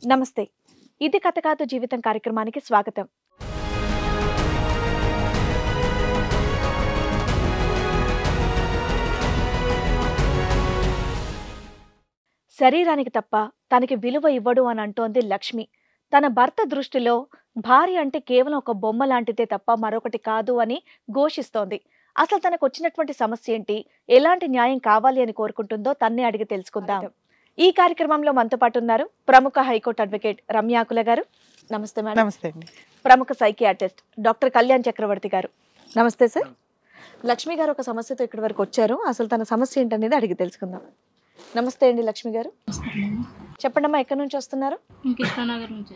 నమస్తే. ఇది కథ కాదు జీవితం కార్యక్రమానికి స్వాగతం. శరీరానికి తప్ప తనకి విలువ ఇవ్వడు అని అంటోంది లక్ష్మి. తన భర్త దృష్టిలో భార్య అంటే కేవలం ఒక బొమ్మ లాంటిదే తప్ప మరొకటి కాదు అని ఘోషిస్తోంది. అసలు తనకు వచ్చినటువంటి సమస్య ఏంటి, ఎలాంటి న్యాయం కావాలి అని కోరుకుంటుందో తన్నే అడిగి తెలుసుకుందాం. ఈ కార్యక్రమంలో మనతో పాటు ఉన్నారు ప్రముఖ హైకోర్టు అడ్వకేట్ రమ్యాకుల గారు. నమస్తే మేడం. నమస్తే అండి. ప్రముఖ సైకియాట్రిస్ట్ డాక్టర్ కళ్యాణ్ చక్రవర్తి గారు. నమస్తే సార్. లక్ష్మి గారు ఒక సమస్యతో ఇక్కడి వరకు వచ్చారు. అసలు తన సమస్య ఏంటనేది అడిగి తెలుసుకుందాం. నమస్తే అండి లక్ష్మి గారు. చెప్పండమ్మా, ఎక్కడి నుంచి వస్తున్నారు? కృష్ణానగర్ నుంచి.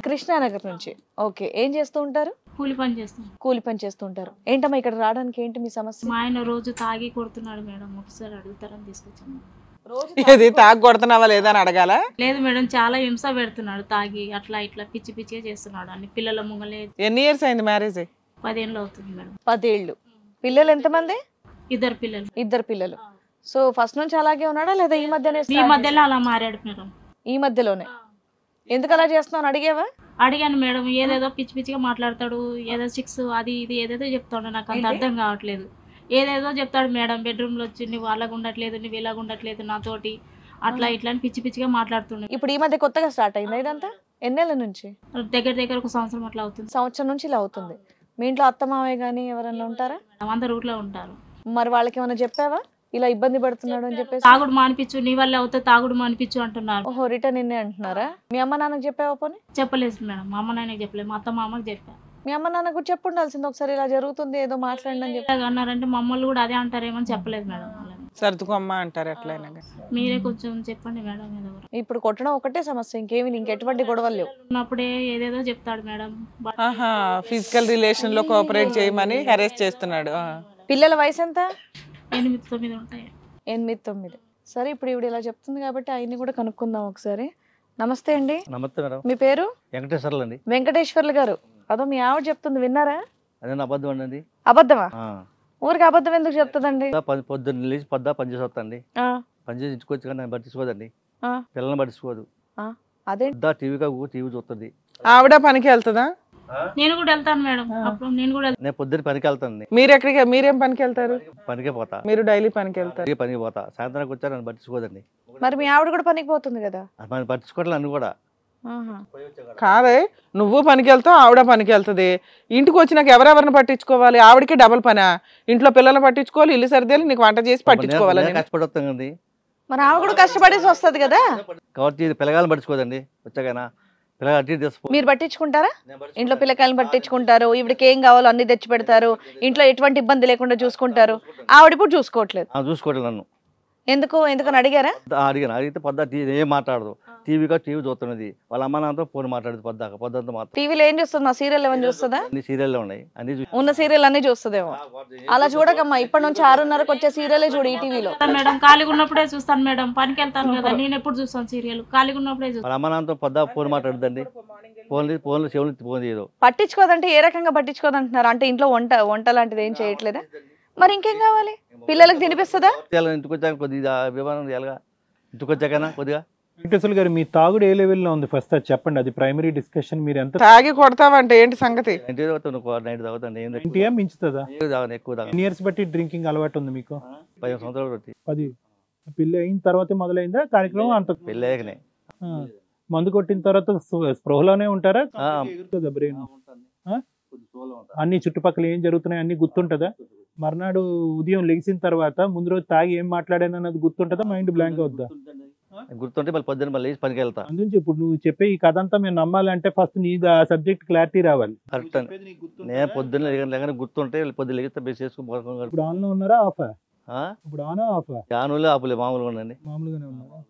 కృష్ణానగర్ నుంచి. ఓకే, ఏం చేస్తూ ఉంటారు? కూలి పని చేస్తాం. కూలి పని చేస్తూ ఉంటారు. ఏంటమ్మా ఇక్కడ రావడానికి ఏంటి మీ సమస్య? మా ఆయన రోజు తాగి కొడుతున్నాడు మేడం, ఒకసారి అడుగుతారని తీసుకొచ్చాము. ఇది తాగి కొడుతున్నావా లేదా అని అడగాల? లేదు మేడం, చాలా హింస పెడుతున్నాడు తాగి, అట్లా ఇట్లా పిచ్చి పిచ్చిగా చేస్తున్నాడు. అన్ని పిల్లల ముంగలే. ఎన్ని ఇయర్స్ అయింది మ్యారేజ్? 10 ఏళ్ళు అవుతుంది మేడం. 10 ఏళ్ళు. పిల్లలు ఎంతమంది? 2 పిల్లలు. 2 పిల్లలు. సో ఫస్ట్ నుంచి అలాగే ఉన్నాడా లేదా ఈ మధ్యనే? ఈ మధ్యలో అలా మారాడు మేడం. ఈ మధ్యలోనే. ఎందుకు అలా చేస్తున్నావు అడిగేవా? అడిగాను మేడం. ఏదేదో పిచ్చి పిచ్చిగా మాట్లాడతాడు, ఏదో 6 అది ఇది ఏదేదో చెప్తాడు. నాకు అంత అర్థం కావట్లేదు. ఏదేదో చెప్తాడు మేడం. బెడ్రూమ్లో వచ్చి నువ్వు అలాగ ఉండట్లేదు, నువ్వు ఇలాగ ఉండట్లేదు నాతోటి, అట్లా ఇట్లా అని పిచ్చి పిచ్చిగా మాట్లాడుతున్నాడు. ఇప్పుడు ఈ మధ్య కొత్తగా స్టార్ట్ అయిందా ఇదంతా? ఎన్నేళ్ళ నుంచి? దగ్గర 1 సంవత్సరం అట్లా అవుతుంది. సంవత్సరం నుంచి ఇలా అవుతుంది. మీ ఇంట్లో అత్త మావయ్య కానీ ఎవరన్నా ఉంటారా? అందరు ఊర్లో ఉంటారు. మరి వాళ్ళకి ఏమైనా చెప్పావా ఇలా ఇబ్బంది పడుతున్నాడు అని చెప్పేసి? తాగుడు మానిపించు, నీ వల్ల అవుతా తాగుడు మానిపించు అంటున్నారు. ఓహో, రిటర్న్ నిన్నే అంటున్నారా? మీ అమ్మ నాన్నకు చెప్పావా? పోనీ చెప్పలేదు మేడం. మా అమ్మ నాన్నకి చెప్పలేదు, మా అత్త మామకి చెప్పా. మీ అమ్మ నాన్న కూడా చెప్పు ఉండాల్సింది, ఒకసారి ఇలా జరుగుతుంది ఏదో మాట్లాడండి అని చెప్పి అన్నారంటే మమ్మల్ని కూడా అదే అంటారేమని చెప్పలేదు మేడం. సర్దుకు అమ్మ అంటారు ఎట్లయినా. మీరే కొంచెం చెప్పండి మేడం. ఏదో ఇప్పుడు కొట్టడం ఒకటే సమస్య, ఇంకేమి ఇంకెటువంటి గొడవలు లేవు. ఉన్నప్పుడే ఏదేదో చెప్తాడు మేడం. ఫిజికల్ రిలేషన్ లో కోఆపరేట్ చేయమని హెరాస్ చేస్తున్నాడు. పిల్లల వయసు ఎంత? 8-9 ఉంటాయి. 8-9. సరే, ఇప్పుడు ఇవిడ ఇలా చెప్తుంది కాబట్టి ఆయన్ని కూడా కనుక్కుందాం ఒకసారి. నమస్తే అండి. నమస్తే మేడం. మీ పేరు? వెంకటేశ్వర్లు అండి. వెంకటేశ్వర్లు గారు. అదో మీ ఆవిడ చెప్తుంది, విన్నారా? అదే అబద్ధం అండి. అబద్ధమా? ఊరికి అబద్ధం ఎందుకు చెప్తుందండి? పొద్దున్న లేచి పని చేసి వస్తాండి. పని చేసి ఇంటికి వచ్చి కానీ పట్టించుకోదండి, పిల్లల్ని పట్టించుకోదు. అదే టీవీ చూస్తుంది. ఆవిడ పనికి వెళ్తుందా? నేను కూడా వెళ్తాను మేడం. అప్పుడు నేను కూడా నేను పొద్దున్న పనికి వెళ్తాను. మీరు ఎక్కడికి, మీరేం పనికి వెళ్తారు? పనికే పోతా. మీరు డైలీ పనికి వెళ్తారు? పనికి పోతా. సాయంత్రానికి వచ్చా నన్ను పట్టించుకోదండి. మరి మీ ఆవిడ కూడా పనికి పోతుంది కదా? మనం పట్టించుకోవట్లేదు నన్ను కూడా. కాదే, నువ్వు పనికి వెళ్తావు, ఆవిడ పనికి వెళ్తుంది. ఇంటికి వచ్చినాక ఎవరెవరిని పట్టించుకోవాలి? ఆవిడకి డబుల్ పనా? ఇంట్లో పిల్లల్ని పట్టించుకోవాలి, ఇల్లు సర్దేలు, నీకు వంట చేసి పట్టించుకోవాలి. కష్టపడతాం కదండి. మరి ఆవిడ కూడా కష్టపడేసి వస్తుంది కదా. కాబట్టి పిల్లగాలను పట్టించుకోదండి. వచ్చాకైనా మీరు పట్టించుకుంటారా? ఇంట్లో పిల్లకాయలను పట్టించుకుంటారు, ఇవిడికి ఏం కావాలో అన్ని తెచ్చి పెడతారు, ఇంట్లో ఎటువంటి ఇబ్బంది లేకుండా చూసుకుంటారు. ఆవిడ ఇప్పుడు చూసుకోవట్లేదు. చూసుకోవట్లేదు నన్ను. ఎందుకని అడిగారా? అడిగాను. అడిగితే పొద్దు ఏం మాట్లాడదు. టీవీ చూస్తున్నది. వాళ్ళ అమ్మ నాన్నతో ఫోన్ మాట్లాడదు పొద్దుంతా మాత్రం. టీవీలో ఏం చూస్తుంది? మా సీరియల్ ఏమని చూస్తుందా? అన్ని సీరియల్లో ఉన్నాయి. అన్ని ఉన్న సీరియల్ అన్ని చూస్తుందేమో. అలా చూడకమ్మా, ఇప్పటి నుంచి 6:30కి వచ్చే సీరియలే చూడు ఈ టీవీలో. మేడం ఖాళీగా ఉన్నప్పుడే చూస్తాను మేడం. పనికి వెళ్తాను కదా, నేను ఎప్పుడు చూస్తాను సీరియల్? ఖాళీగా ఉన్నప్పుడే చూస్తాను. వాళ్ళ అమ్మ నాన్నతో పొద్దు ఫోన్ మాట్లాడదండి. ఫోన్లు చెవులు ఫోన్ చేయదు. పట్టించుకోదంటే ఏ రకంగా పట్టించుకోదంటున్నారు? అంటే ఇంట్లో వంట లాంటిది ఏం చేయట్లేదా? మరి ఇంకేం కావాలి? పిల్లలకు తినిపిస్తుందా? ఇంటికి వచ్చాక కొద్దిగా విమానం చేయాలిగా. ఇంటికి వచ్చాకనా కొద్దిగా. వెంకటేశ్వర గారు, మీ తాగుడు ఏ లెవెల్లో ఉంది ఫస్ట్ అది చెప్పండి. అది ప్రైమరీ డిస్కషన్. మీరు ఎంత తాగి కొడతావంటే ఏంటి సంగతి? నైట్ తాగుతాను. ఇంటియా మించుతుందా? ఎక్కువ తాగు. ఎన్ని ఇయర్స్ బట్టి డ్రింకింగ్ అలవాటు ఉంది మీకు? 15 సంవత్సరాలు బట్టి. 10. పెళ్లి అయిన తర్వాతే మొదలైందా కార్యక్రమం? అంత పెళ్ళాకనే. మందు కొట్టిన తర్వాత స్పృహలోనే ఉంటారా? బ్రెయిన్ అన్ని చుట్టుపక్కల ఏం జరుగుతున్నాయి అన్ని గుర్తుంటదా? మర్నాడు ఉదయం లెగిసిన తర్వాత ముందు రోజు తాగి ఏం మాట్లాడాను అన్నది గుర్తుంటదా? మైండ్ బ్లాంక్ అవుద్దా? గుర్తుంటే మళ్ళీ పొద్దున్న మళ్ళీ పనికి వెళ్తా. అందునుంచి ఇప్పుడు నువ్వు చెప్పే ఈ కథ అంతా మేము నమ్మాలంటే ఫస్ట్ నీ సబ్జెక్ట్ క్లారిటీ రావాలి. కరెక్ట్ అండి. నేను పొద్దున్న లేక గుర్తుంటే పొద్దున్న లెగిస్తే బేస్ చేసుకుని. ఇప్పుడు ఆన్ లో ఉన్నారా ఆఫా? ఇప్పుడు ఆన్ ఆఫ్? ఆనులే ఆపులే, మామూలుగా ఉండండి. మామూలుగానే ఉన్నారా?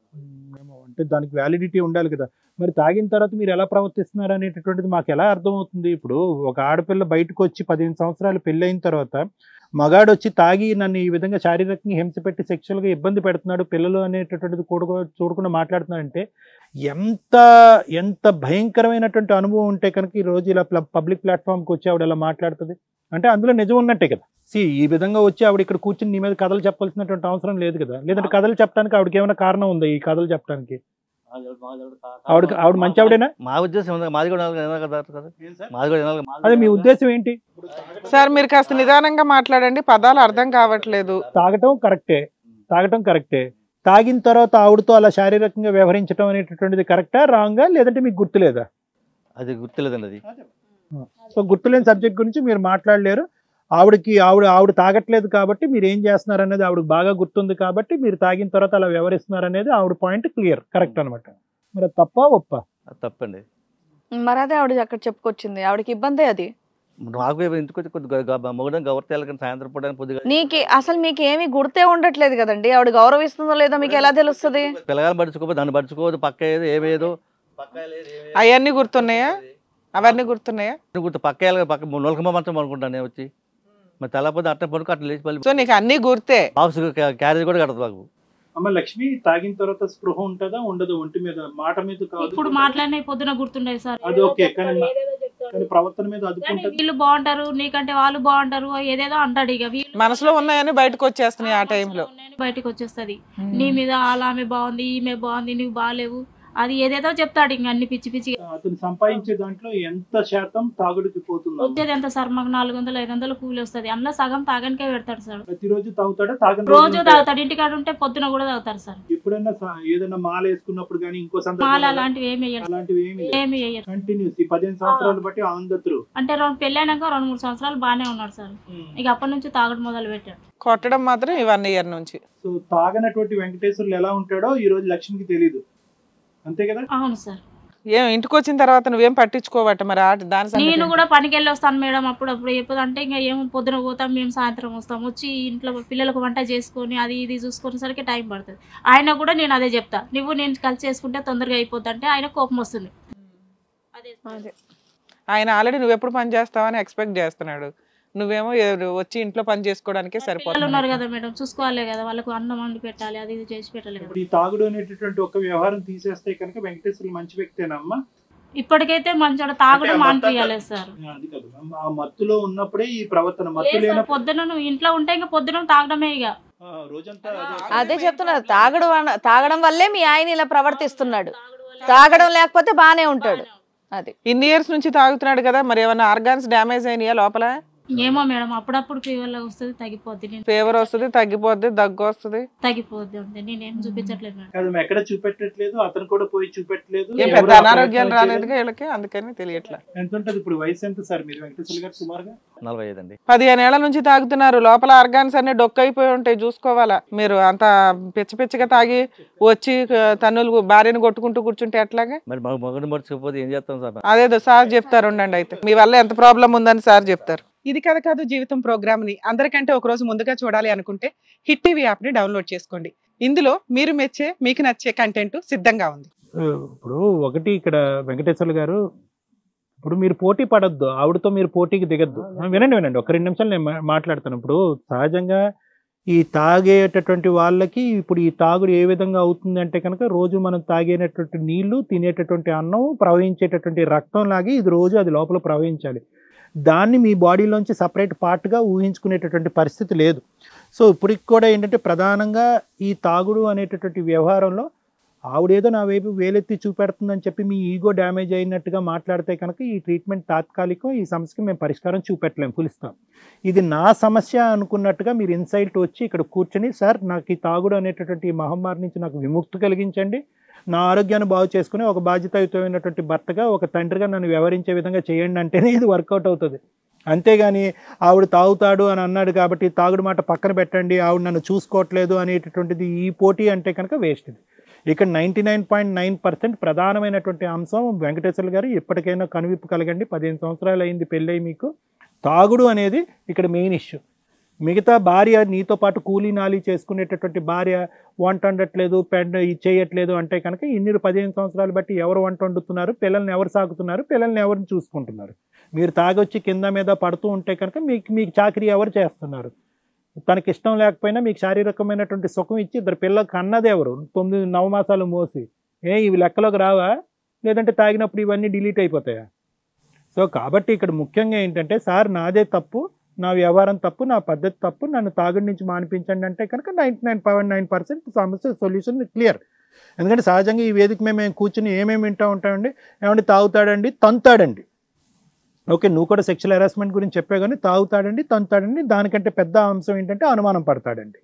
అంటే దానికి వ్యాలిడిటీ ఉండాలి కదా. మరి తాగిన తర్వాత మీరు ఎలా ప్రవర్తిస్తున్నారు అనేటటువంటిది మాకు ఎలా అర్థమవుతుంది? ఇప్పుడు ఒక ఆడపిల్ల బయటకు వచ్చి 15 సంవత్సరాలు పెళ్ళైన తర్వాత మగాడు వచ్చి తాగి నన్ను ఈ విధంగా శారీరకంగా హింస పెట్టి సెక్షువల్గా ఇబ్బంది పెడుతున్నాడు, పిల్లలు అనేటటువంటిది చూడకుండా మాట్లాడుతున్నాడంటే ఎంత ఎంత భయంకరమైనటువంటి అనుభవం ఉంటే కనుక ఈ రోజు ఇలా పబ్లిక్ ప్లాట్ఫామ్కి వచ్చి ఆవిడ ఇలా మాట్లాడుతుంది అంటే అందులో నిజం ఉన్నట్టే కదా. ఈ విధంగా వచ్చి ఆవిడ ఇక్కడ కూర్చుని నీ మీద కథలు చెప్పాల్సినటువంటి అవసరం లేదు కదా. లేదంటే కథలు చెప్పడానికి ఆవిడకి ఏమైనా కారణం ఉందా ఈ కథలు చెప్పడానికి? ఆవిడ మంచి ఆవిడేనా? మా ఉద్దేశం ఉంది, మాది కూడా వినాలి కదా, మాది కూడా వినాలి. అదే మీ ఉద్దేశం ఏంటి? సార్ మీరు కాస్త నిదానంగా మాట్లాడండి, పదాలు అర్థం కావట్లేదు. తాగటం కరెక్టే. తాగిన తర్వాత ఆవిడతో అలా శారీరకంగా వ్యవహరించడం అనేటటువంటిది కరెక్టా రాంగా, లేదంటే మీకు గుర్తులేదా? అది గుర్తులేదండి. అది సో గుర్తులేని సబ్జెక్ట్ గురించి మీరు మాట్లాడలేరు. ఆవిడ తాగట్లేదు కాబట్టి మీరు ఏం చేస్తున్నారు అనేది ఆవిడకి బాగా గుర్తుంది కాబట్టి మీరు తాగిన తర్వాత అలా వ్యవహరిస్తున్నారు అనేది ఆవిడ పాయింట్ క్లియర్, కరెక్ట్ అనమాట. మరి అది తప్ప ఒప్ప? అది తప్పండి. మరి అదే ఆవిడ అక్కడ చెప్పుకొచ్చింది, ఆవిడకి ఇబ్బందే అది. నాకు ఇంటికి వచ్చి కొద్దిగా మొగడం గౌరవ సాయంత్రం పూట పొద్దుగా అసలు మీకు ఏమీ గుర్తే ఉండట్లేదు కదండి, ఆవిడ గౌరవిస్తుందో లేదో మీకు ఎలా తెలుస్తుంది? పిల్లగాని పడుచుకోపోతే దాన్ని పడుచుకోవద్దు, పక్క ఏదో ఏమేదో అవన్నీ గుర్తున్నాయా? అవన్నీ గుర్తున్నాయా? గుర్తు పక్క పక్క నొలకమ్మ మంచం అనుకుంటాను నేను వచ్చి, మరి తెల్లపోతే అట్ట పడుకో అట్లా లేచి సో నీకు అన్ని గుర్తే? బాక్స్ క్యారేజ్ కూడా కడదు మాకు. అమ్మ లక్ష్మి, తాగిన తర్వాత స్పృహ ఉంటుందా ఉండదు? ఒంటి మీద మాట మీద కాదు, ఇప్పుడు మాట్లాడిన పొద్దున గుర్తుండేది సార్. అది ఓకే, కానీ ప్రవర్తన మీద అదుపుంటది. వీళ్ళు బాగుంటారు, నీకంటే వాళ్ళు బాగుంటారు, ఏదేదో అంటాడు. ఇక వీళ్ళు మనసులో ఉన్నాయని బయటకు వచ్చేస్తున్నాయి ఆ టైంలో, బయటకు వచ్చేస్తుంది. నీ మీద అలా ఆమె బాగుంది, ఈమె బాగుంది, నువ్వు బాగాలేవు, అది ఏదేదో చెప్తాడు. ఇంక అన్ని పిచ్చి పిచ్చి. అతను సంపాదించే దాంట్లో ఎంత శాతం తాగుడికి పోతుంది? వచ్చేది ఎంత సార్? మాకు 400-500 కూలి వస్తుంది, అందులో సగం తాగనికే పెడతాడు సార్. ప్రతిరోజు తాగుతాడా? తాగని రోజు తాగుతాడు, ఇంటికాడ ఉంటే పొద్దున కూడా తాగుతారు సార్. ఎప్పుడైనా ఏదైనా మాల వేసుకున్నప్పుడు కానీ ఇంకో మాల అలాంటివి ఏమి వేయరు, అలాంటివి ఏమి వేయరు. కంటిన్యూస్ 15 సంవత్సరాలు బట్టి ఆన్ ద త్రూ. అంటే పెళ్ళైనాక 2-3 సంవత్సరాలు బాగానే ఉన్నాడు సార్. ఇక అప్పటి నుంచి తాగడం మొదలు పెట్టాడు. కొట్టడం మాత్రం 1 year నుంచి. సో తాగనటువంటి వెంకటేశ్వర్లు ఎలా ఉంటాడో ఈ రోజు లక్ష్మికి తెలియదు, అంతే కదా? అవును సార్. ఏం ఇంటికి వచ్చిన తర్వాత నువ్వేం పట్టించుకోవట మరి దాని? నేను కూడా పనికి వెళ్ళి వస్తాను మేడం అప్పుడప్పుడు. ఎప్పుడు అంటే ఇంకా ఏం పొద్దున పోతాం, మేము సాయంత్రం వస్తాం. వచ్చి ఇంట్లో పిల్లలకు వంట చేసుకొని అది ఇది చూసుకునేసరికి టైం పడుతుంది. ఆయన కూడా నేను అదే చెప్తా, నువ్వు నేను కలిసి చేసుకుంటే తొందరగా అయిపోద్ది అంటే ఆయన కోపం వస్తుంది. ఆయన ఆల్రెడీ నువ్వు ఎప్పుడు పని చేస్తావని ఎక్స్పెక్ట్ చేస్తున్నాడు, నువ్వేమో వచ్చి ఇంట్లో పని చేసుకోవడానికే సరిపోతుంది. ఉన్నారు కదా మేడం, చూసుకోవాలి కదా, వాళ్ళకు అన్నం వండి పెట్టాలి, అది ఇది చేసి పెట్టాలి కదా. ఈ తాగుడు అనేటటువంటి ఒక వ్యవహారం తీసేస్తే కనుక వెంకటేశ్వర్లు మంచి వ్యక్తేనమ్మా? ఇప్పటికైతే మంచి తాగడం మానిపించాలి సార్. అది కాదు, ఆ మత్తులో ఉన్నప్పుడే ఈ ప్రవర్తన. మత్తు లేని పొద్దున నువ్వు ఇంట్లో ఉంటే ఇంకా పొద్దున తాగడమే. ఇక రోజంతా అదే చెప్తున్నారు, తాగడం వల్లే మీ ఆయన ఇలా ప్రవర్తిస్తున్నాడు, తాగడం లేకపోతే బానే ఉంటాడు. అది ఇన్ని ఇయర్స్ నుంచి తాగుతున్నాడు కదా, మరి ఏమైనా ఆర్గాన్స్ డ్యామేజ్ అయినాయా లోపల? ఏమో మేడం, అప్పుడప్పుడు ఫీవర్ వస్తుంది, తగ్గిపోద్ది. ఫీవర్ వస్తుంది, తగ్గిపోద్ది, దగ్గు వస్తుంది, తగ్గిపోద్ది. అంతే, నేనేం చూపించట్లేదు మేడం. కాదు, ఎక్కడ చూపెట్టట్లేదు, అతను కూడా పోయి చూపెట్టలేదు. ఏం పెద్ద అనారోగ్యాలు రాలేదు వీళ్ళకి, అందుకని తెలియట్లేదు. ఎంత ఉంటది ఇప్పుడు వయసు? ఎంత సార్ మీరు వెంకటేశ్వర గారు? సుమారుగా 45 అండి. 15 ఏళ్ల నుంచి తాగుతున్నారు, లోపల ఆర్గాన్స్ అన్ని డొక్కైపోయి ఉంటాయి, చూసుకోవాలా. మీరు అంత పిచ్చి పిచ్చిగా తాగి వచ్చి తన్నులు భార్యను కొట్టుకుంటూ కూర్చుంటే ఎట్లాగా? మరి మొగడు మర్చిపోతే ఏం చేస్తాం సార్? అదేదో సార్ చెప్తారు ఉండండి, అయితే మీ వల్ల ఎంత ప్రాబ్లం ఉందని సార్ చెప్తారు. ఇది కథ కాదు జీవితం ప్రోగ్రామ్ ని అందరికంటే ఒక రోజు ముందుగా చూడాలి అనుకుంటే హిట్ టీవీ యాప్ ని డౌన్లోడ్ చేసుకోండి. ఇందులో మీరు మెచ్చే, మీకు నచ్చే కంటెంట్ సిద్ధంగా ఉంది. ఇప్పుడు ఒకటి ఇక్కడ వెంకటేశ్వర్లు గారు, ఇప్పుడు మీరు పోటీ పడద్దు, ఆవిడతో మీరు పోటీకి దిగద్దు. వినండి ఒక 2 నిమిషాలు నేను మాట్లాడతాను. ఇప్పుడు సహజంగా ఈ తాగేటటువంటి వాళ్ళకి ఇప్పుడు ఈ తాగుడు ఏ విధంగా అవుతుంది అంటే కనుక, రోజు మనం తాగేటటువంటి నీళ్లు, తినేటటువంటి అన్నం, ప్రవహించేటటువంటి రక్తం లాగి ఇది రోజు అది లోపల ప్రవహించాలి. దాన్ని మీ బాడీలోంచి సపరేట్ పార్ట్గా ఊహించుకునేటటువంటి పరిస్థితి లేదు. సో ఇప్పటికి కూడా ఏంటంటే ప్రధానంగా ఈ తాగుడు అనేటటువంటి వ్యవహారంలో ఆవిడేదో నా వైపు వేలెత్తి చూపెడుతుందని చెప్పి మీ ఈగో డ్యామేజ్ అయినట్టుగా మాట్లాడితే కనుక ఈ ట్రీట్మెంట్ తాత్కాలికం, ఈ సమస్యకి మేము పరిష్కారం చూపెట్టలేము, పిలుస్తాం. ఇది నా సమస్య అనుకున్నట్టుగా మీరు ఇన్సైట్ వచ్చి ఇక్కడ కూర్చొని, సార్ నాకు ఈ తాగుడు అనేటటువంటి మహమ్మారి నుంచి నాకు విముక్తి కలిగించండి, నా ఆరోగ్యాన్ని బాగు చేసుకుని ఒక బాధ్యతాయుతమైనటువంటి భర్తగా, ఒక తండ్రిగా నన్ను వ్యవహరించే విధంగా చేయండి అంటేనే ఇది వర్కౌట్ అవుతుంది. అంతేగాని ఆవిడ తాగుతాడు అని అన్నాడు కాబట్టి తాగుడు మాట పక్కన పెట్టండి, ఆవిడ నన్ను చూసుకోవట్లేదు అనేటటువంటిది ఈ పోటీ అంటే కనుక వేస్ట్. ఇది ఇక్కడ 99.9% ప్రధానమైనటువంటి అంశం. వెంకటేశ్వర్లు గారు ఇప్పటికైనా కనువిప్పు కలగండి, 15 సంవత్సరాలు అయింది పెళ్ళై మీకు. తాగుడు అనేది ఇక్కడ మెయిన్ ఇష్యూ. మిగతా భార్య నీతో పాటు కూలీ నాలి చేసుకునేటటువంటి భార్య వంట వండట్లేదు, చేయట్లేదు అంటే కనుక ఇన్ని 15 సంవత్సరాలు బట్టి ఎవరు వంట వండుతున్నారు, పిల్లల్ని ఎవరు సాగుతున్నారు, పిల్లల్ని ఎవరిని చూసుకుంటున్నారు? మీరు తాగొచ్చి కింద మీద పడుతూ ఉంటే కనుక మీకు చాకరీ ఎవరు చేస్తున్నారు? తనకి ఇష్టం లేకపోయినా మీకు శారీరకమైనటువంటి సుఖం ఇచ్చి 2 పిల్లలకు అన్నది ఎవరు? 9 మాసాలు మోసి ఇవి లెక్కలోకి రావా? లేదంటే తాగినప్పుడు ఇవన్నీ డిలీట్ అయిపోతాయా? సో కాబట్టి ఇక్కడ ముఖ్యంగా ఏంటంటే, సార్ నాదే తప్పు, నా వ్యవహారం తప్పు, నా పద్ధతి తప్పు, నన్ను తాగుడి నుంచి మానిపించండి అంటే కనుక 99.9% సమస్య సొల్యూషన్ క్లియర్. ఎందుకంటే సహజంగా ఈ వేదిక మేము కూర్చుని ఏమేమి వింటూ ఉంటామండి, ఏమంటే తాగుతాడండి, తంతాడండి. ఓకే, నువ్వు కూడా సెక్షువల్ హెరాస్మెంట్ గురించి చెప్పే కానీ తాగుతాడండి, తంతాడండి, దానికంటే పెద్ద అంశం ఏంటంటే అనుమానం పడతాడండి.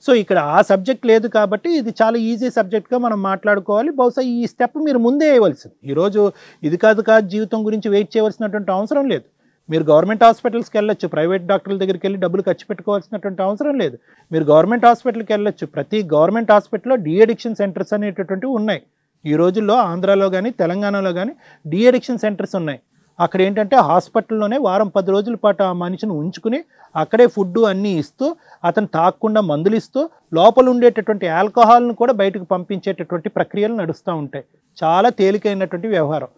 సో ఇక్కడ ఆ సబ్జెక్ట్ లేదు కాబట్టి ఇది చాలా ఈజీ సబ్జెక్ట్గా మనం మాట్లాడుకోవాలి. బహుశా ఈ స్టెప్ మీరు ముందే వేయవలసింది. ఈరోజు ఇది కాదు జీవితం గురించి వెయిట్ చేయవలసినటువంటి అవసరం లేదు. మీరు గవర్నమెంట్ హాస్పిటల్స్కి వెళ్ళొచ్చు, ప్రైవేట్ డాక్టర్ల దగ్గరికి వెళ్ళి డబ్బులు ఖర్చు పెట్టుకోవాల్సినటువంటి అవసరం లేదు. మీరు గవర్నమెంట్ హాస్పిటల్కి వెళ్ళొచ్చు. ప్రతి గవర్నమెంట్ హాస్పిటల్లో డీఅడిక్షన్ సెంటర్స్ అనేటటువంటివి ఉన్నాయి. ఈ రోజుల్లో ఆంధ్రాలో కానీ తెలంగాణలో కానీ డీఅడిక్షన్ సెంటర్స్ ఉన్నాయి. అక్కడ ఏంటంటే హాస్పిటల్లోనే వారం 10 రోజుల పాటు ఆ మనిషిని ఉంచుకుని అక్కడే ఫుడ్ అన్నీ ఇస్తూ అతను తాగకుండా మందులు ఇస్తూ లోపల ఉండేటటువంటి ఆల్కహాల్ను కూడా బయటకు పంపించేటటువంటి ప్రక్రియలు నడుస్తూ ఉంటాయి. చాలా తేలికైనటువంటి వ్యవహారం.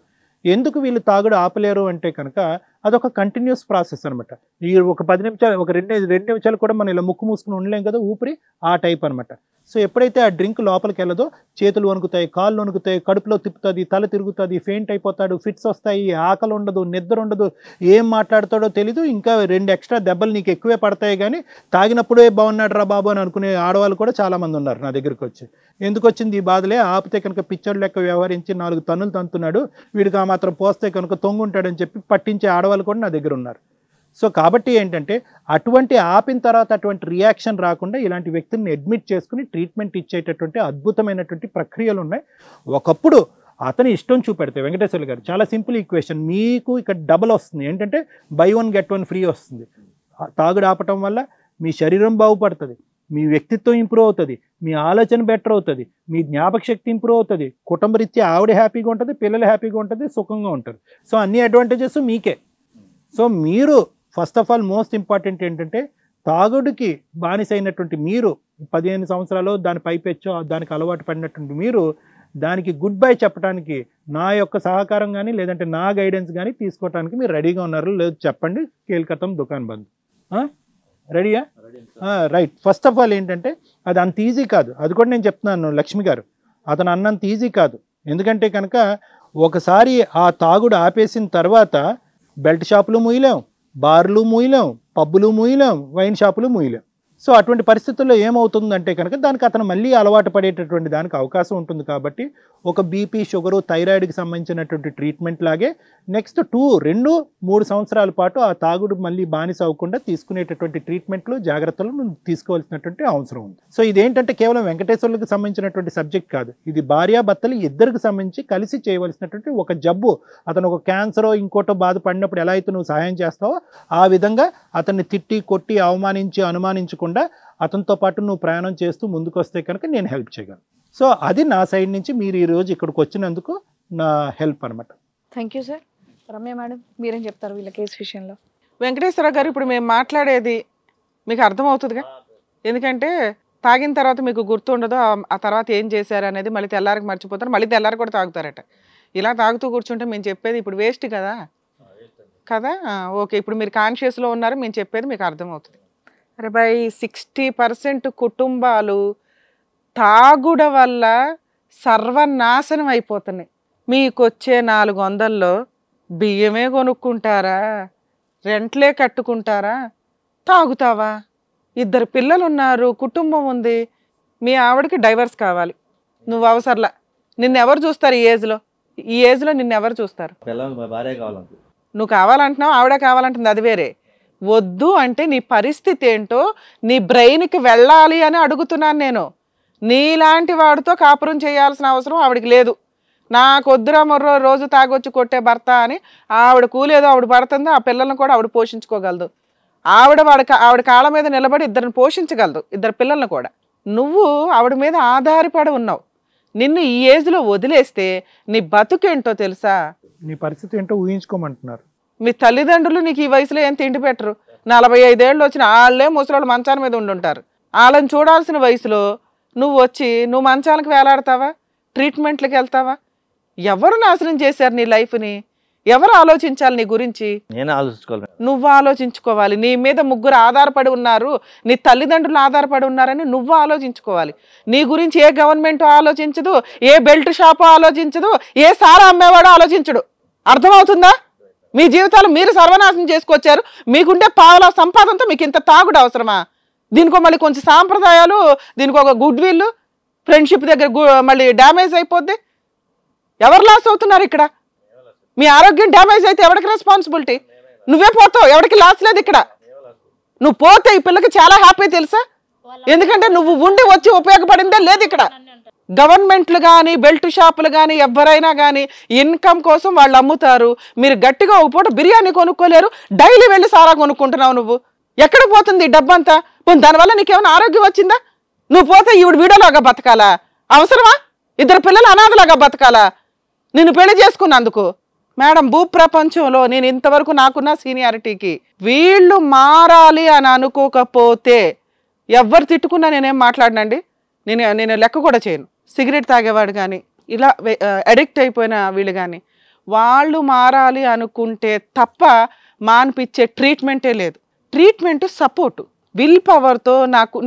ఎందుకు వీళ్ళు తాగుడు ఆపలేరు అంటే కనుక అదొక కంటిన్యూస్ ప్రాసెస్ అనమాట. ఈ ఒక 10 నిమిషాలు, ఒక 2 నిమిషాలు కూడా మనం ఇలా ముక్కు మూసుకుని ఉండలేం కదా, ఊపిరి ఆ టైప్ అనమాట. సో ఎప్పుడైతే ఆ డ్రింక్ లోపలికి వెళ్ళదో చేతులు వణుకుతాయి, కాళ్ళు వణుకుతాయి, కడుపులో తిప్పుతుంది, తల తిరుగుతుంది, ఫెయింట్ అయిపోతాడు, ఫిట్స్ వస్తాయి, ఆకలి ఉండదు, నిద్ర ఉండదు, ఏం మాట్లాడతాడో తెలీదు. ఇంకా 2 ఎక్స్ట్రా దెబ్బలు నీకు ఎక్కువే పడతాయి. కానీ తాగినప్పుడే బాగున్నాడు రా బాబు అని అనుకునే ఆడవాళ్ళు కూడా చాలామంది ఉన్నారు నా దగ్గరికి వచ్చి. ఎందుకు వచ్చింది ఈ బాధలే, ఆపితే కనుక పిచ్చోడు లెక్క వ్యవహరించి 4 తన్నులు తంతున్నాడు, వీడికి ఆ మాత్రం పోస్తే కనుక తొంగుంటాడని చెప్పి పట్టించే ఆడవాళ్ళు కూడా నా దగ్గర ఉన్నారు. సో కాబట్టి ఏంటంటే అటువంటి ఆపిన తర్వాత అటువంటి రియాక్షన్ రాకుండా ఇలాంటి వ్యక్తుల్ని అడ్మిట్ చేసుకుని ట్రీట్మెంట్ ఇచ్చేటటువంటి అద్భుతమైనటువంటి ప్రక్రియలు ఉన్నాయి. ఒకప్పుడు అతని ఇష్టం చూపెడితే వెంకటేశ్వర్లు గారు చాలా సింపుల్ ఈక్వేషన్, మీకు ఇక్కడ డబల్ వస్తుంది. ఏంటంటే buy 1 get 1 ఫ్రీ వస్తుంది. తాగుడు ఆపటం వల్ల మీ శరీరం బాగుపడుతుంది, మీ వ్యక్తిత్వం ఇంప్రూవ్ అవుతుంది, మీ ఆలోచన బెటర్ అవుతుంది, మీ జ్ఞాపక శక్తి ఇంప్రూవ్ అవుతుంది, కుటుంబరీత్యా ఆవిడ హ్యాపీగా ఉంటుంది, పిల్లలు హ్యాపీగా ఉంటుంది, సుఖంగా ఉంటారు. సో అన్ని అడ్వాంటేజెస్ మీకే. సో మీరు first of all most important ఏంటంటే తాగుడికి బానిసైనటువంటి మీరు 15 సంవత్సరాలు దాని పైపెచ్చో దానికి అలవాటు పడినటువంటి మీరు దానికి గుడ్ బై చెప్పడానికి నా యొక్క సహకారం కానీ లేదంటే నా గైడెన్స్ కానీ తీసుకోవడానికి మీరు రెడీగా ఉన్నారు? లేదు చెప్పండి, కేల్కతం దుకాన్ బంద్. రెడీయా? రైట్. ఫస్ట్ ఆఫ్ ఆల్ ఏంటంటే అది అంత ఈజీ కాదు. అది కూడా నేను చెప్తున్నాను లక్ష్మి గారు, అతను అన్నంత ఈజీ కాదు. ఎందుకంటే కనుక ఒకసారి ఆ తాగుడు ఆపేసిన తర్వాత బెల్ట్ షాపులు మూయలేం, బార్లు మూయలేం, పబ్బులు మూయలేం, వైన్ షాపులు మూయలేం. సో అటువంటి పరిస్థితుల్లో ఏమవుతుందంటే కనుక దానికి అతను మళ్ళీ అలవాటు పడేటటువంటి దానికి అవకాశం ఉంటుంది. కాబట్టి ఒక బీపీ, షుగరు, థైరాయిడ్కి సంబంధించినటువంటి ట్రీట్మెంట్ లాగే నెక్స్ట్ 2-3 సంవత్సరాల పాటు ఆ తాగుడు మళ్ళీ బానిస అవ్వకుండా తీసుకునేటటువంటి ట్రీట్మెంట్లు, జాగ్రత్తలు తీసుకోవాల్సినటువంటి అవసరం ఉంది. సో ఇదేంటంటే కేవలం వెంకటేశ్వర్లకు సంబంధించినటువంటి సబ్జెక్ట్ కాదు, ఇది భార్యాభర్తలు ఇద్దరికి సంబంధించి కలిసి చేయవలసినటువంటి ఒక జబ్బు. అతను ఒక క్యాన్సరో ఇంకోటో బాధపడినప్పుడు ఎలా అయితే నువ్వు సహాయం చేస్తావో ఆ విధంగా అతన్ని తిట్టి, కొట్టి, అవమానించి, అనుమానించకుండా అతనితో పాటు నువ్వు ప్రయాణం చేస్తూ ముందుకు వస్తే కనుక నేను హెల్ప్ చేయగలను. సో అది నా సైడ్ నుంచి మీరు ఈరోజు ఇక్కడికి వచ్చినందుకు నా హెల్ప్ అనమాట. Thank you sir. Ramya madam మీరేం చెప్తారు వీళ్ళ కేసు విషయంలో? వెంకటేశ్వర గారు, ఇప్పుడు మేము మాట్లాడేది మీకు అర్థమవుతుందిగా? ఎందుకంటే తాగిన తర్వాత మీకు గుర్తుండదు, ఆ తర్వాత ఏం చేశారు అనేది మళ్ళీ తెల్లారికి మర్చిపోతారు, మళ్ళీ తెల్లారి కూడా తాగుతారట. ఇలా తాగుతూ కూర్చుంటే మేము చెప్పేది ఇప్పుడు వేస్ట్ కదా కదా. ఓకే, ఇప్పుడు మీరు కాన్షియస్లో ఉన్నారు, మేము చెప్పేది మీకు అర్థమవుతుంది. అరే బై 60% కుటుంబాలు తాగుడ వల్ల సర్వనాశనం అయిపోతున్నాయి. మీకు వచ్చే 400లో బియ్యమే కొనుక్కుంటారా, రెంట్లే కట్టుకుంటారా, తాగుతావా? 2 పిల్లలు ఉన్నారు, కుటుంబం ఉంది, మీ ఆవిడకి డైవర్స్ కావాలి, నువ్వు అవసరంలా. నిన్నెవరు చూస్తారు ఈ ఏజ్లో నిన్నెవరు చూస్తారు? నువ్వు కావాలంటున్నావు, ఆవిడ కావాలంటుంది, అది వేరే. వద్దు అంటే నీ పరిస్థితి ఏంటో నీ బ్రెయిన్కి వెళ్ళాలి అని అడుగుతున్నాను నేను. నీలాంటి వాడితో కాపురం చేయాల్సిన అవసరం ఆవిడకి లేదు. నాకు వద్దురా మొర్రో రోజు తాగొచ్చి కొట్టే భర్త అని ఆవిడ కూలేదో ఆవిడ పడుతుందో ఆ పిల్లలను కూడా ఆవిడ పోషించుకోగలదు. ఆవిడ కాళ్ళ మీద నిలబడి 2 పోషించగలదు, 2 పిల్లలను కూడా. నువ్వు ఆవిడ మీద ఆధారపడి ఉన్నావు. నిన్ను ఈ ఏజ్లో వదిలేస్తే నీ బతుకేంటో తెలుసా? నీ పరిస్థితి ఏంటో ఊహించుకోమంటున్నారు. మీ తల్లిదండ్రులు నీకు ఈ వయసులో ఏం తిండి పెట్టరు. 45 ఏళ్ళు వచ్చిన వాళ్ళే ముసలోళ్ళు మంచాల మీద ఉండుంటారు. వాళ్ళని చూడాల్సిన వయసులో నువ్వు మంచాలకు వేలాడతావా? ట్రీట్మెంట్లకు వెళ్తావా? ఎవరు నాశనం చేశారు నీ లైఫ్ని? ఎవరు ఆలోచించాలి నీ గురించి? నువ్వు ఆలోచించుకోవాలి. నీ మీద 3 ఆధారపడి ఉన్నారు, నీ తల్లిదండ్రులు ఆధారపడి ఉన్నారని నువ్వు ఆలోచించుకోవాలి. నీ గురించి ఏ గవర్నమెంట్ ఆలోచించదు, ఏ బెల్ట్ షాపు ఆలోచించదు, ఏ సారా అమ్మేవాడు ఆలోచించడు. అర్థమవుతుందా? మీ జీవితాలు మీరు సర్వనాశనం చేసుకొచ్చారు. మీకుంటే పావలా సంపాదనతో మీకు ఇంత తాగుడు అవసరమా? దీనికో మళ్ళీ కొంచెం సాంప్రదాయాలు, దీనికి ఒక గుడ్ విల్, ఫ్రెండ్షిప్ దగ్గర మళ్ళీ డ్యామేజ్ అయిపోద్ది. ఎవరు లాస్ అవుతున్నారు ఇక్కడ? మీ ఆరోగ్యం డ్యామేజ్ అయితే ఎవరికి రెస్పాన్సిబిలిటీ? నువ్వే పోతావు, ఎవరికి లాస్ లేదు ఇక్కడ. నువ్వు పోతే ఈ పిల్లకి చాలా హ్యాపీ తెలుసా, ఎందుకంటే నువ్వు ఉండి వచ్చి ఉపయోగపడిందే లేదు ఇక్కడ. గవర్నమెంట్లు కానీ బెల్ట్ షాపులు కానీ ఎవరైనా కానీ ఇన్కమ్ కోసం వాళ్ళు అమ్ముతారు. మీరు గట్టిగా ఒక పూట బిర్యానీ కొనుక్కోలేరు, డైలీ వెళ్ళి సారా కొనుక్కుంటున్నావు. నువ్వు ఎక్కడ పోతుంది డబ్బంతా? దానివల్ల నీకేమైనా ఆరోగ్యం వచ్చిందా? నువ్వు పోతే ఈవిడ వీడోలాగా బతకాలా? అవసరమా? 2 పిల్లలు అనాథలాగా బతకాలా నిన్ను పెళ్లి చేసుకున్నందుకు? మేడం, భూప్రపంచంలో నేను ఇంతవరకు నాకున్న సీనియారిటీకి వీళ్ళు మారాలి అని అనుకోకపోతే ఎవరు తిట్టుకున్నా నేనేం మాట్లాడినండి. నేను లెక్క కూడా చేయను. సిగరెట్ తాగేవాడు కానీ ఇలా అడిక్ట్ అయిపోయిన వీళ్ళు కానీ వాళ్ళు మారాలి అనుకుంటే తప్ప మానిపించే ట్రీట్మెంటే లేదు. ట్రీట్మెంట్ సపోర్టు, విల్ పవర్తో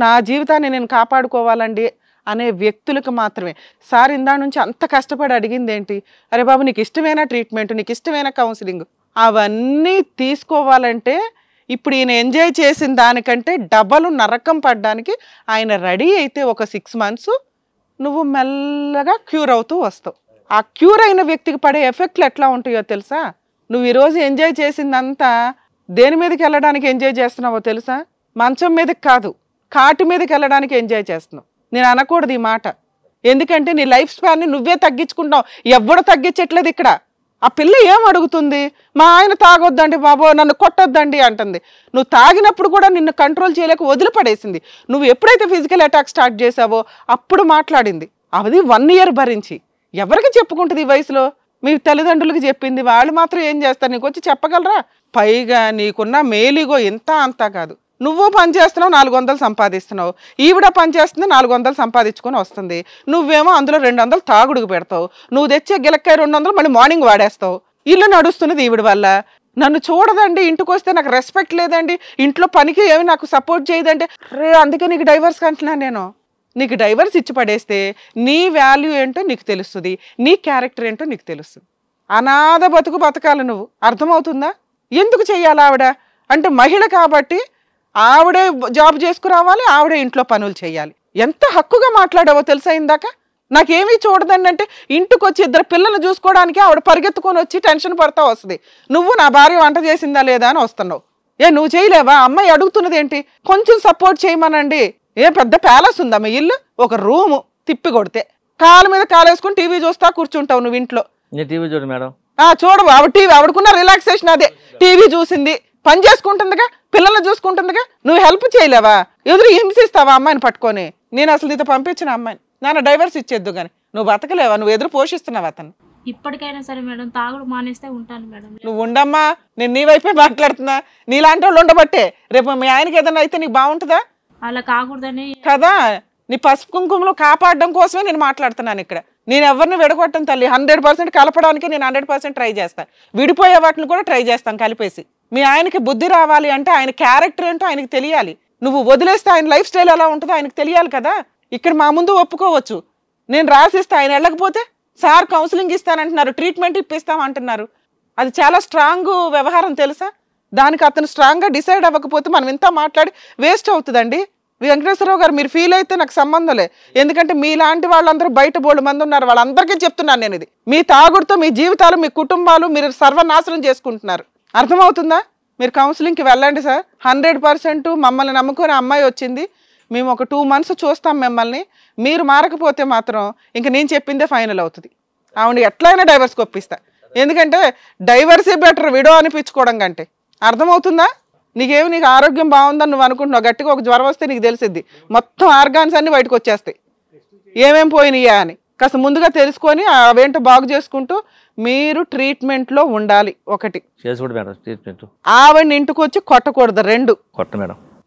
నా జీవితాన్ని నేను కాపాడుకోవాలండి అనే వ్యక్తులకు మాత్రమే. సార్ ఇందా నుంచి అంత కష్టపడి అడిగింది ఏంటి? అరే బాబు, నీకు ఇష్టమైన ట్రీట్మెంట్, నీకు ఇష్టమైన కౌన్సిలింగ్, అవన్నీ తీసుకోవాలంటే ఇప్పుడు ఈయన ఎంజాయ్ చేసిన దానికంటే డబల్ నరకం పడ్డానికి ఆయన రెడీ అయితే ఒక 6 months నువ్వు మెల్లగా క్యూర్ అవుతూ వస్తావు. ఆ క్యూర్ అయిన వ్యక్తికి పడే ఎఫెక్ట్లు ఎట్లా ఉంటాయో తెలుసా? నువ్వు ఈరోజు ఎంజాయ్ చేసిందంతా దేని మీదకి వెళ్ళడానికి ఎంజాయ్ చేస్తున్నావో తెలుసా? మంచం మీదకి కాదు, కాటు మీదకి వెళ్ళడానికి ఎంజాయ్ చేస్తున్నావు. నేను అనకూడదు ఈ మాట, ఎందుకంటే నీ లైఫ్ స్పాన్ని నువ్వే తగ్గించుకుంటావు, ఎవడు తగ్గించట్లేదు ఇక్కడ. ఆ పిల్ల ఏం అడుగుతుంది? మా ఆయన తాగొద్దండి బాబో, నన్ను కొట్టొద్దండి అంటుంది. నువ్వు తాగినప్పుడు కూడా నిన్ను కంట్రోల్ చేయలేక వదిలిపడేసింది. నువ్వు ఎప్పుడైతే ఫిజికల్ అటాక్ స్టార్ట్ చేసావో అప్పుడు మాట్లాడింది. అది 1 year భరించి. ఎవరికి చెప్పుకుంటుంది ఈ వయసులో? మీ తల్లిదండ్రులకి చెప్పింది, వాళ్ళు మాత్రం ఏం చేస్తారు? నీకు వచ్చి చెప్పగలరా? పైగా నీకున్న మేలిగో ఇంత అంతా కాదు. నువ్వు పని చేస్తున్నావు, 400 సంపాదిస్తున్నావు, ఈవిడ పని చేస్తుంది, 400 సంపాదించుకొని వస్తుంది. నువ్వేమో అందులో 200 తాగుడుకు పెడతావు. నువ్వు తెచ్చే గిలక్కాయ 200 మళ్ళీ మార్నింగ్ వాడేస్తావు. ఇల్లు నడుస్తున్నది ఈవిడ వల్ల. నన్ను చూడదండి, ఇంటికి వస్తే నాకు రెస్పెక్ట్ లేదండి, ఇంట్లో పనికి ఏమి నాకు సపోర్ట్ చేయదండి. అందుకే నీకు డైవర్స్ అంటున్నాను నేను. నీకు డైవర్స్ ఇచ్చి పడేస్తే నీ వాల్యూ ఏంటో నీకు తెలుస్తుంది, నీ క్యారెక్టర్ ఏంటో నీకు తెలుస్తుంది. అనాథ బతుకు బతకాలి నువ్వు. అర్థమవుతుందా? ఎందుకు చెయ్యాలి ఆవిడ అంటే? మహిళ కాబట్టి ఆవిడే జాబ్ చేసుకురావాలి, ఆవిడే ఇంట్లో పనులు చేయాలి. ఎంత హక్కుగా మాట్లాడావో తెలుసా ఇందాక? నాకేమీ చూడదండి అంటే ఇంటికి వచ్చి 2 పిల్లలు చూసుకోవడానికి ఆవిడ పరిగెత్తుకొని వచ్చి టెన్షన్ పడతా వస్తుంది. నువ్వు నా భార్య వంట చేసిందా లేదా అని వస్తున్నావు. నువ్వు చేయలేవా? అమ్మాయి అడుగుతున్నది ఏంటి? కొంచెం సపోర్ట్ చేయమనండి. పెద్ద ప్యాలెస్ ఉందా మీ ఇల్లు? ఒక రూము తిప్పి కొడితే కాలు మీద కాలేసుకుని టీవీ చూస్తా కూర్చుంటావు నువ్వు ఇంట్లో. టీవీ చూడు మేడం. చూడవు, ఆవిడ టీవీ, ఆవిడకున్న రిలాక్సేషన్ అదే. టీవీ చూసింది, పని చేసుకుంటుందిగా, పిల్లల్ని చూసుకుంటుందిగా. నువ్వు హెల్ప్ చేయలేవా? ఎదురు హింసిస్తావా అమ్మాయిని పట్టుకొని? నేను అసలు నీతో పంపించిన అమ్మాయిని నాన్న డైవర్స్ ఇచ్చేద్దు కానీ నువ్వు బతకలేవా? నువ్వు ఎదురు పోషిస్తున్నావు అతను. ఇప్పటికైనా సరే మేడం, తాగుడు మానేస్తే ఉంటాను మేడం. నువ్వు ఉండమ్మా, నేను నీ వైపే మాట్లాడుతున్నా. నీలాంటి వాళ్ళు ఉండబట్టే రేపు మీ ఆయనకి ఏదైనా అయితే నీకు బాగుంటుందా? అలా కాకూడదని కదా, నీ పసుపు కుంకుమలో కాపాడడం కోసమే నేను మాట్లాడుతున్నాను ఇక్కడ. నేను ఎవరిని విడగొట్టను తల్లి. 100% కలపడానికి నేను 100% ట్రై చేస్తాను. విడిపోయే వాటిని కూడా ట్రై చేస్తాను కలిపేసి. మీ ఆయనకి బుద్ధి రావాలి అంటే ఆయన క్యారెక్టర్ ఏంటో ఆయనకి తెలియాలి. నువ్వు వదిలేస్తే ఆయన లైఫ్ స్టైల్ ఎలా ఉంటుందో ఆయనకు తెలియాలి కదా. ఇక్కడ మా ముందు ఒప్పుకోవచ్చు, నేను రాసిస్తే ఆయన వెళ్ళకపోతే సార్ కౌన్సిలింగ్ ఇస్తానంటున్నారు, ట్రీట్మెంట్ ఇప్పిస్తాం అంటున్నారు. అది చాలా స్ట్రాంగ్ వ్యవహారం తెలుసా? దానికి అతను స్ట్రాంగ్గా డిసైడ్ అవ్వకపోతే మనం ఇంత మాట్లాడి వేస్ట్ అవుతుందండి. వెంకటేశ్వరరావు గారు, మీరు ఫీల్ అయితే నాకు సంబంధం లేదు. ఎందుకంటే మీలాంటి వాళ్ళందరూ బయట బోల్డ్ మంది ఉన్నారు, వాళ్ళందరికీ చెప్తున్నాను నేను ఇది. మీ తాగుడుతో మీ జీవితాలు, మీ కుటుంబాలు మీరు సర్వనాశనం చేసుకుంటున్నారు. అర్థమవుతుందా? మీరు కౌన్సిలింగ్కి వెళ్ళండి సార్. 100% మమ్మల్ని నమ్ముకునే అమ్మాయి వచ్చింది. మేము ఒక 2 months చూస్తాం మిమ్మల్ని. మీరు మారకపోతే మాత్రం ఇంక నేను చెప్పిందే ఫైనల్ అవుతుంది. ఆవిడ ఎట్లయినా డైవర్స్కి ఒప్పిస్తా. ఎందుకంటే డైవర్సే బెటర్ విడో అనిపించుకోవడం కంటే. అర్థమవుతుందా? నీకు ఆరోగ్యం బాగుందని నువ్వు అనుకుంటున్నావు. గట్టిగా ఒక జ్వరం వస్తే నీకు తెలిసిద్ది, మొత్తం ఆర్గాన్స్ అన్ని బయటకు వచ్చేస్తాయి, ఏమేం పోయినాయా అని. కాస్త ముందుగా తెలుసుకొని అవేంటో బాగు చేసుకుంటూ మీరు ట్రీట్మెంట్లో ఉండాలి. ఒకటి ఆవిడని ఇంటికి వచ్చి కొట్టకూడదు. 2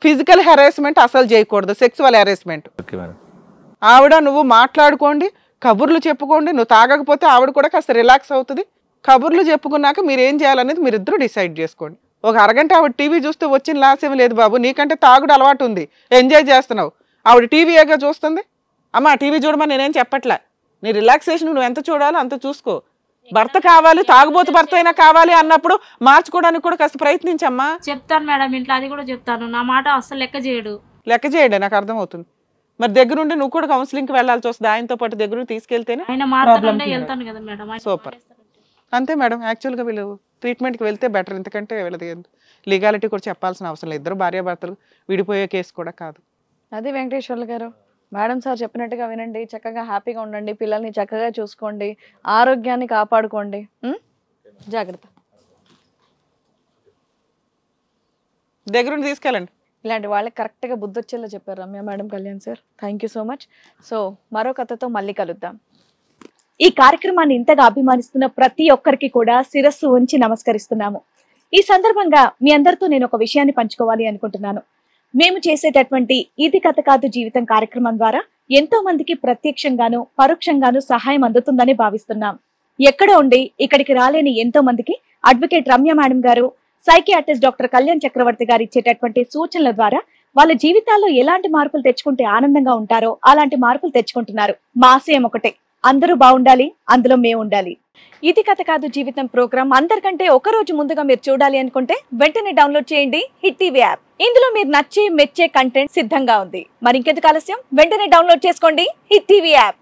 ఫిజికల్ హెరాస్మెంట్ అసలు చేయకూడదు, సెక్సువల్ హెరాస్మెంట్. ఆవిడ నువ్వు మాట్లాడుకోండి, కబుర్లు చెప్పుకోండి. నువ్వు తాగకపోతే ఆవిడ కూడా కాస్త రిలాక్స్ అవుతుంది. కబుర్లు చెప్పుకున్నాక మీరు ఏం చేయాలనేది మీరిద్దరూ డిసైడ్ చేసుకోండి. ఒక అరగంట ఆవిడ టీవీ చూస్తే వచ్చిన లాస్ ఏమి లేదు బాబు. నీకంటే తాగుడు అలవాటు ఉంది, ఎంజాయ్ చేస్తున్నావు. ఆవిడ టీవీగా చూస్తుంది. అమ్మ టీవీ చూడమని నేనేం చెప్పట్లే. నీ రిలాక్సేషన్ నువ్వు ఎంత చూడాలో అంత చూసుకో. భర్త కావాలి, తాగుబోతు భర్త అయినా కావాలి అన్నప్పుడు మార్చుకోవడానికి కూడా కాస్త ప్రయత్నించమ్మా. చెప్తాను మేడం ఇంట్లో, అది కూడా చెప్తాను. నా మాట అసలు లెక్క చేయడు. నాకు అర్థమవుతుంది. మరి దగ్గరుండి నువ్వు కూడా కౌన్సిలింగ్ కి వెళ్ళాల్సి వస్తుంది, ఆయనతో పాటు దగ్గర తీసుకెళ్తేనే. ఆయన మాట్లాడంటే వెళ్తాను కదా మేడం. సూపర్. అంతే మేడం, యాక్చువల్గా వీళ్ళు ట్రీట్మెంట్కి వెళ్తే బెటర్, ఎందుకంటే వీళ్ళది లీగాలిటీ కూడా చెప్పాల్సిన అవసరం లేదు, ఇద్దరు భార్యాభర్తలు విడిపోయే కేసు కూడా కాదు. అది వెంకటేశ్వర్లు గారు, మేడం సార్ చెప్పినట్టుగా వినండి, చక్కగా హ్యాపీగా ఉండండి, పిల్లల్ని చక్కగా చూసుకోండి, ఆరోగ్యాన్ని కాపాడుకోండి. జాగ్రత్త. దగ్గరుండి తీసుకెళ్ళండి. ఇలాంటి వాళ్ళకి కరెక్ట్గా బుద్ధి వచ్చేలా చెప్పారు Ramya madam, Kalyan sir. Thank you so much. So మరో కథతో మళ్ళీ కలుద్దాం. ఈ కార్యక్రమాన్ని ఇంతగా అభిమానిస్తున్న ప్రతి ఒక్కరికి కూడా శిరస్సు ఉంచి నమస్కరిస్తున్నాము. ఈ సందర్భంగా మీ అందరితో నేను ఒక విషయాన్ని పంచుకోవాలి అనుకుంటున్నాను. మేము చేసేటటువంటి ఇది కథ కాదు జీవితం కార్యక్రమం ద్వారా ఎంతో మందికి ప్రత్యక్షంగాను పరోక్షంగాను సహాయం అందుతుందని భావిస్తున్నాం. ఎక్కడో ఉండి ఇక్కడికి రాలేని ఎంతో మందికి అడ్వకేట్ రమ్య మేడం గారు, సైకియాట్రిస్ట్ డాక్టర్ కళ్యాణ్ చక్రవర్తి గారు ఇచ్చేటటువంటి సూచనల ద్వారా వాళ్ళ జీవితాల్లో ఎలాంటి మార్పులు తెచ్చుకుంటే ఆనందంగా ఉంటారో అలాంటి మార్పులు తెచ్చుకుంటున్నారు. మా ఆశయం ఒకటే, అందరూ బాగుండాలి, అందులో మేము ఉండాలి. ఇది కథ కాదు జీవితం ప్రోగ్రామ్ అందరికంటే ఒక రోజు ముందుగా మీరు చూడాలి అనుకుంటే వెంటనే డౌన్లోడ్ చేయండి హిట్ టీవీ యాప్. ఇందులో మీరు నచ్చే మెచ్చే కంటెంట్ సిద్ధంగా ఉంది. మరి ఇంకెందుకు ఆలస్యం, వెంటనే డౌన్లోడ్ చేసుకోండి హిట్ టీవీ యాప్.